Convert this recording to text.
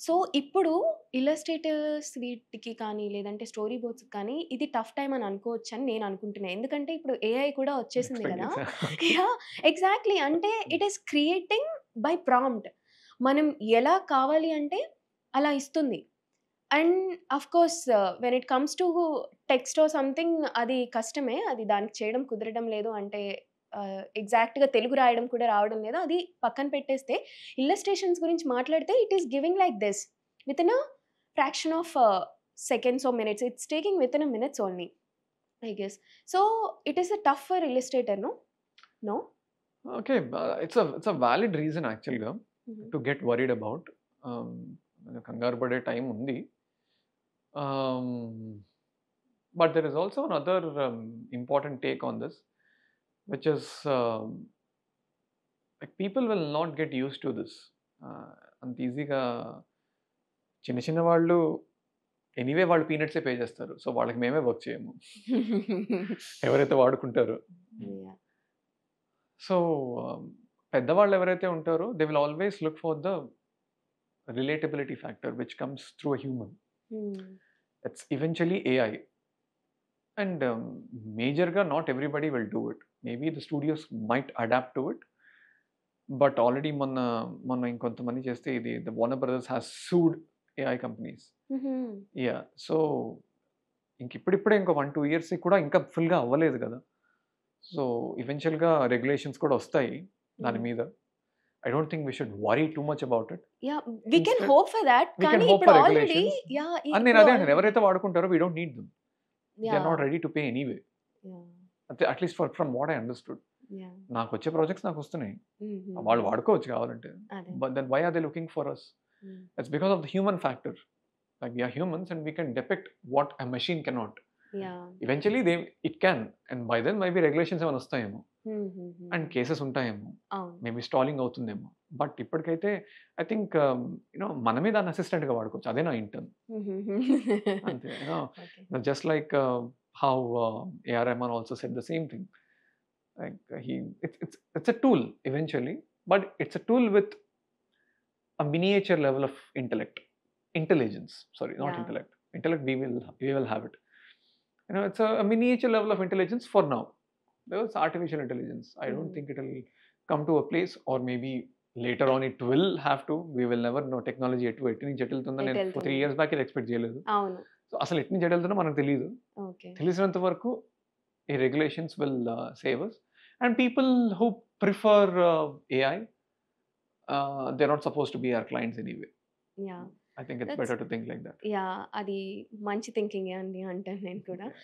So, ఇప్పుడు illustrators వీటికి కానీ, లేదంటే స్టోరీ బోర్డ్స్‌కి కానీ ఇది టఫ్ టైమ్ అని అనుకోవచ్చని నేను అనుకుంటున్నా. ఎందుకంటే ఇప్పుడు ఏఐ కూడా వచ్చేసింది ఎక్స్‌పెక్ట్ కదా! చేశా. ఓకే. యాహ్! ఎగ్జాక్ట్‌లీ. అంటే it is creating by prompt. మనం ఎలా కావాలి అంటే అలా ఇస్తుంది. And of course when it comes to text or something అది కష్టమే. అది దానికి చేయడం కుదరడం లేదు. అంటే ఎగ్జాక్ట్‌గా తెలుగు రాయడం కూడా రావడం లేదు. అది పక్కన పెట్టేస్తే ఇల్లస్ట్రేషన్స్ గురించి మాట్లాడితే it is giving like this within a fraction of seconds or minutes. It's taking within a minutes only I guess. So, it is a tough for illustrator no? No? Okay. It's a valid reason యాక్చువల్‌గా హుహు. To get worried about. Ah, కంగారు పడే time ఉంది. But there is also another important take on this which is like people will not get used to this. అంత ఈజీగా చిన్న చిన్న వాళ్ళు ఎనీవే వాళ్ళు పీనట్సే పే చేస్తారు. సో, వాళ్ళకి మేమే వర్క్ చేయము. ఎవరైతే వాడుకుంటారో. యాహ్! సో, పెద్దవాళ్ళు ఎవరైతే ఉంటారో they will always look for the relatability factor which comes through a human. హ్మ్. It's eventually AI. And majorga, not everybody will do it. Maybe the studios might adapt to it. But already మొన్న ఇంకొంతమంది చేస్తే ఇది the Warner Brothers has sued AI companies. హుహు. Yeah. So ఇప్పుడిప్పుడే ఇంకో 1-2 years కూడా ఇంకా ఫుల్‌గా అవ్వలేదు కదా! సో ఈవెన్చువల్‌గా రెగ్యులేషన్స్ కూడా వస్తాయి దాని హ్మ్. మీద. I don't think we should worry too much about it. Yeah! We can Instead, hope for that. we can కానీ hope ఇప్పుడు for ఆల్రెడీ regulations. యాహ్! అని నేను ఇప్పుడు అదే అంటాను. ఆల్రెడీ ఎవరైతే వాడుకుంటారో we don't need them. They are yeah! Not ready to pay anyway. Yeah! At least from what I understood. Yeah! నాకొచ్చే ప్రాజెక్ట్స్ నాకొస్తున్నాయి. వాళ్ళు హుహుహు. వాడుకోవచ్చు కావాలంటే. అదే. But then why are they looking for us? Hmm. It's because of the human factor. Like we are humans and we can depict what a machine cannot. Yeah! Eventually it can. And by then maybe regulations ఏమైనా వస్తాయేమో. హుహుహు. And cases ఉంటాయేమో. అవును. Maybe stalling అవుతుందేమో. But ఇప్పటికైతే I think మనమే దాన్ని అసిస్టెంట్‌గా వాడుకోవచ్చు. అదే నా ఇంటెన్. హుహుహు. అంతే. Okay. Just like how A.R. Rahman also said the same thing. Like it's a tool eventually, but it's a tool with a miniature level of intelligence. Sorry, not yeah! intellect. Intellect we will have it. It's a miniature level of intelligence for now. There's artificial intelligence. I don't హ్మ్. think it'll come to a place, or maybe later on it will have to. We will never know technology ఎటు నుంచి ఎటు వెళ్తుందో నేను 3 ఎటెళ్తుంది? Years back ఇది expect చేయలేదు. అవును. So అసలు ఎటు నుంచి ఎటు వెళ్తుందో మనకు తెలీదు. ఓకే. తెలిసినంత వరకు ఈ regulations will save us. And people who prefer AI, they're not supposed to be our clients anyway. Yeah! I think it's that's better to think like that. Yeah! అది మంచి థింకింగే అండి అంటాను నేను కూడా. Yeah.